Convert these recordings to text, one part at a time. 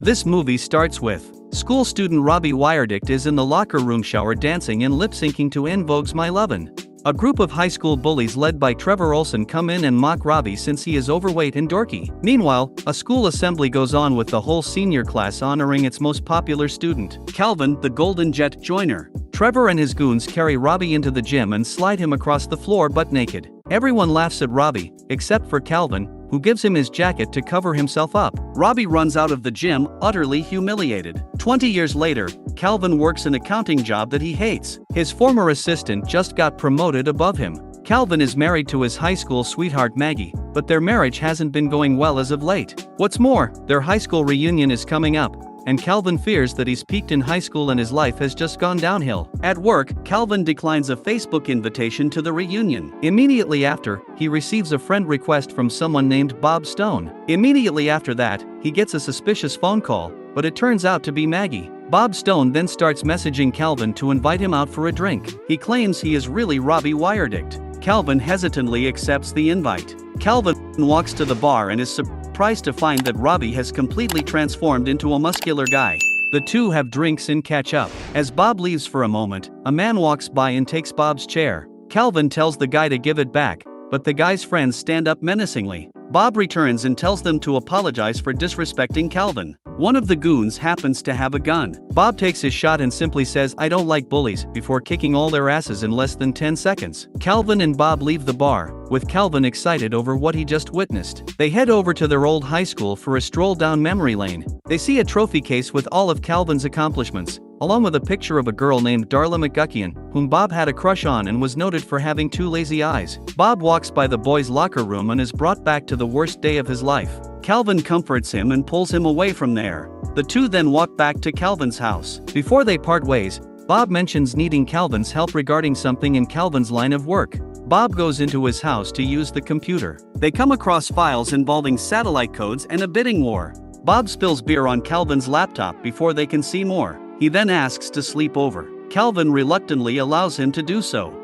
This movie starts with school student Robbie Wyerdicht is in the locker room shower dancing and lip-syncing to En Vogue's My Lovin'. A group of high school bullies led by Trevor Olson come in and mock Robbie since he is overweight and dorky. Meanwhile, a school assembly goes on with the whole senior class honoring its most popular student, Calvin, the Golden Jet joiner. Trevor and his goons carry Robbie into the gym and slide him across the floor butt naked. Everyone laughs at Robbie, except for Calvin, who gives him his jacket to cover himself up. Robbie runs out of the gym, utterly humiliated. 20 years later, Calvin works an accounting job that he hates. His former assistant just got promoted above him. Calvin is married to his high school sweetheart Maggie, but their marriage hasn't been going well as of late. What's more, their high school reunion is coming up, and Calvin fears that he's peaked in high school and his life has just gone downhill. At work, Calvin declines a Facebook invitation to the reunion. Immediately after, he receives a friend request from someone named Bob Stone. Immediately after that, he gets a suspicious phone call, but it turns out to be Maggie. Bob Stone then starts messaging Calvin to invite him out for a drink. He claims he is really Robbie Wyerdicht. Calvin hesitantly accepts the invite. Calvin walks to the bar and is surprised to find that Robbie has completely transformed into a muscular guy. The two have drinks and catch up. As Bob leaves for a moment, a man walks by and takes Bob's chair. Calvin tells the guy to give it back, but the guy's friends stand up menacingly. Bob returns and tells them to apologize for disrespecting Calvin. One of the goons happens to have a gun. Bob takes his shot and simply says, "I don't like bullies," before kicking all their asses in less than 10 seconds. Calvin and Bob leave the bar, with Calvin excited over what he just witnessed. They head over to their old high school for a stroll down memory lane. They see a trophy case with all of Calvin's accomplishments, along with a picture of a girl named Darla McGuckian, whom Bob had a crush on and was noted for having two lazy eyes. Bob walks by the boys' locker room and is brought back to the worst day of his life. Calvin comforts him and pulls him away from there. The two then walk back to Calvin's house. Before they part ways, Bob mentions needing Calvin's help regarding something in Calvin's line of work. Bob goes into his house to use the computer. They come across files involving satellite codes and a bidding war. Bob spills beer on Calvin's laptop before they can see more. He then asks to sleep over. Calvin reluctantly allows him to do so.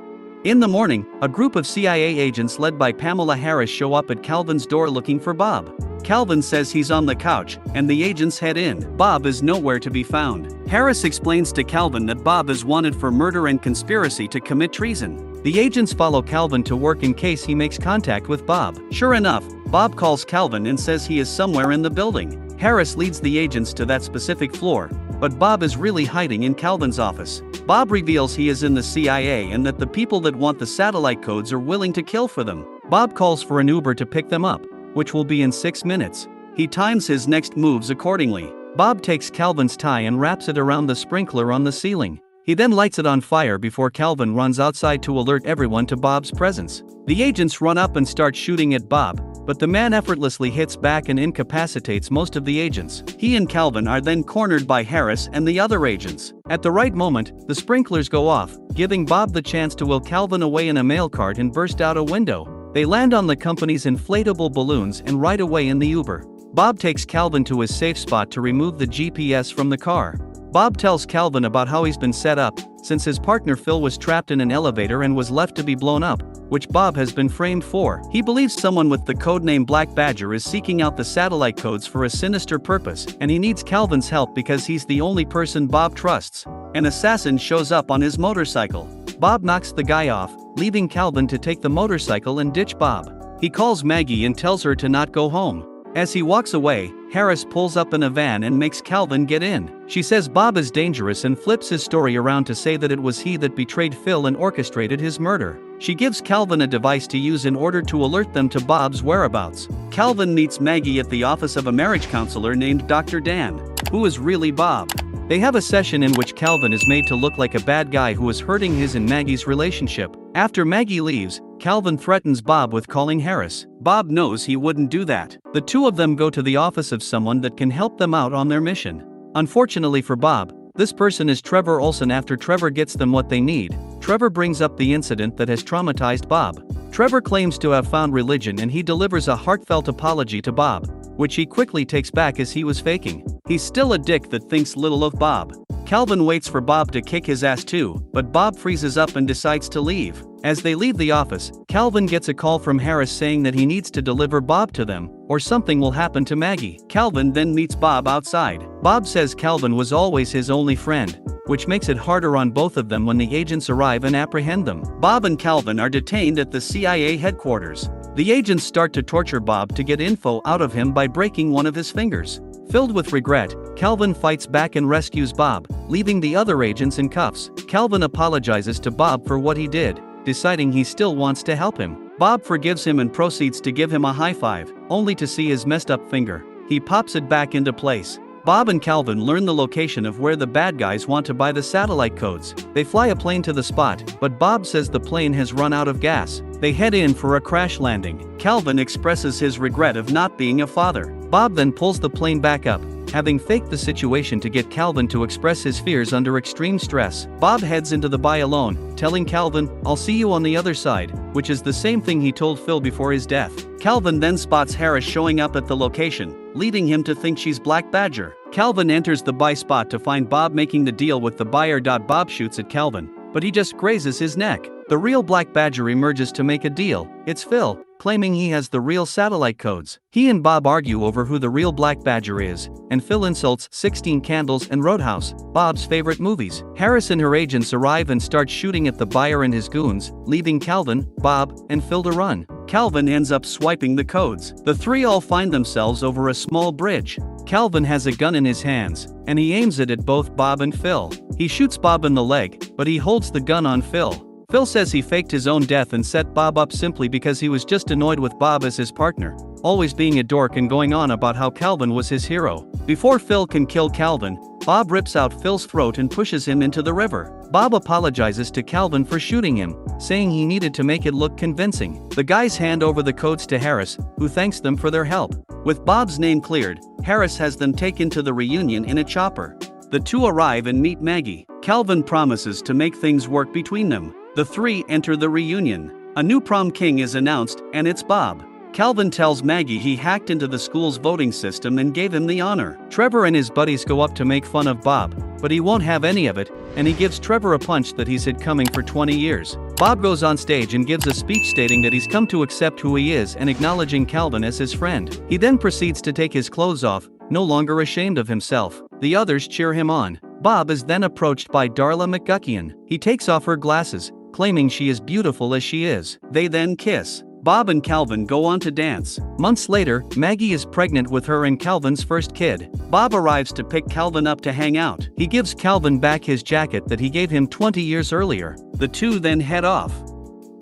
In the morning, a group of CIA agents led by Pamela Harris show up at Calvin's door looking for Bob. Calvin says he's on the couch, and the agents head in. Bob is nowhere to be found. Harris explains to Calvin that Bob is wanted for murder and conspiracy to commit treason. The agents follow Calvin to work in case he makes contact with Bob. Sure enough, Bob calls Calvin and says he is somewhere in the building. Harris leads the agents to that specific floor, but Bob is really hiding in Calvin's office. Bob reveals he is in the CIA and that the people that want the satellite codes are willing to kill for them. Bob calls for an Uber to pick them up, which will be in 6 minutes. He times his next moves accordingly. Bob takes Calvin's tie and wraps it around the sprinkler on the ceiling. He then lights it on fire before Calvin runs outside to alert everyone to Bob's presence. The agents run up and start shooting at Bob, but the man effortlessly hits back and incapacitates most of the agents. He and Calvin are then cornered by Harris and the other agents. At the right moment, the sprinklers go off, giving Bob the chance to wheel Calvin away in a mail cart and burst out a window. They land on the company's inflatable balloons and ride away in the Uber. Bob takes Calvin to his safe spot to remove the GPS from the car. Bob tells Calvin about how he's been set up, since his partner Phil was trapped in an elevator and was left to be blown up, which Bob has been framed for. He believes someone with the codename Black Badger is seeking out the satellite codes for a sinister purpose, and he needs Calvin's help because he's the only person Bob trusts. An assassin shows up on his motorcycle. Bob knocks the guy off, leaving Calvin to take the motorcycle and ditch Bob. He calls Maggie and tells her to not go home. As he walks away, Harris pulls up in a van and makes Calvin get in. She says Bob is dangerous and flips his story around to say that it was he that betrayed Phil and orchestrated his murder. She gives Calvin a device to use in order to alert them to Bob's whereabouts. Calvin meets Maggie at the office of a marriage counselor named Dr. Dan, who is really Bob. They have a session in which Calvin is made to look like a bad guy who is hurting his and Maggie's relationship. After Maggie leaves, Calvin threatens Bob with calling Harris. Bob knows he wouldn't do that. The two of them go to the office of someone that can help them out on their mission. Unfortunately for Bob, this person is Trevor Olson. After Trevor gets them what they need, Trevor brings up the incident that has traumatized Bob. Trevor claims to have found religion and he delivers a heartfelt apology to Bob, which he quickly takes back as he was faking. He's still a dick that thinks little of Bob. Calvin waits for Bob to kick his ass too, but Bob freezes up and decides to leave. As they leave the office, Calvin gets a call from Harris saying that he needs to deliver Bob to them, or something will happen to Maggie. Calvin then meets Bob outside. Bob says Calvin was always his only friend, which makes it harder on both of them when the agents arrive and apprehend them. Bob and Calvin are detained at the CIA headquarters. The agents start to torture Bob to get info out of him by breaking one of his fingers. Filled with regret, Calvin fights back and rescues Bob, leaving the other agents in cuffs. Calvin apologizes to Bob for what he did, deciding he still wants to help him. Bob forgives him and proceeds to give him a high five, only to see his messed up finger. He pops it back into place. Bob and Calvin learn the location of where the bad guys want to buy the satellite codes. They fly a plane to the spot, but Bob says the plane has run out of gas. They head in for a crash landing. Calvin expresses his regret of not being a father. Bob then pulls the plane back up, having faked the situation to get Calvin to express his fears under extreme stress. Bob heads into the buy alone, telling Calvin, "I'll see you on the other side," which is the same thing he told Phil before his death. Calvin then spots Harris showing up at the location, leading him to think she's Black Badger. Calvin enters the buy spot to find Bob making the deal with the buyer. Bob shoots at Calvin, but he just grazes his neck. The real Black Badger emerges to make a deal. It's Phil, claiming he has the real satellite codes. He and Bob argue over who the real Black Badger is, and Phil insults 16 Candles and Roadhouse, Bob's favorite movies. Harris and her agents arrive and start shooting at the buyer and his goons, leaving Calvin, Bob, and Phil to run. Calvin ends up swiping the codes. The three all find themselves over a small bridge. Calvin has a gun in his hands, and he aims it at both Bob and Phil. He shoots Bob in the leg, but he holds the gun on Phil. Phil says he faked his own death and set Bob up simply because he was just annoyed with Bob as his partner, always being a dork and going on about how Calvin was his hero. Before Phil can kill Calvin, Bob rips out Phil's throat and pushes him into the river. Bob apologizes to Calvin for shooting him, saying he needed to make it look convincing. The guys hand over the codes to Harris, who thanks them for their help. With Bob's name cleared, Harris has them taken to the reunion in a chopper. The two arrive and meet Maggie. Calvin promises to make things work between them. The three enter the reunion. A new prom king is announced, and it's Bob. Calvin tells Maggie he hacked into the school's voting system and gave him the honor. Trevor and his buddies go up to make fun of Bob, but he won't have any of it, and he gives Trevor a punch that he's had coming for 20 years. Bob goes on stage and gives a speech stating that he's come to accept who he is and acknowledging Calvin as his friend. He then proceeds to take his clothes off, no longer ashamed of himself. The others cheer him on. Bob is then approached by Darla McGuckian. He takes off her glasses, claiming she is beautiful as she is. They then kiss. Bob and Calvin go on to dance. Months later, Maggie is pregnant with her and Calvin's first kid. Bob arrives to pick Calvin up to hang out. He gives Calvin back his jacket that he gave him 20 years earlier. The two then head off.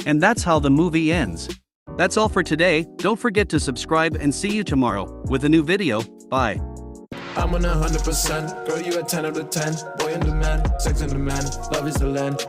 And that's how the movie ends. That's all for today. Don't forget to subscribe and see you tomorrow with a new video. Bye. I'm on 100%, girl you a 10 out of 10. Boy in demand, sex in demand, love is the land.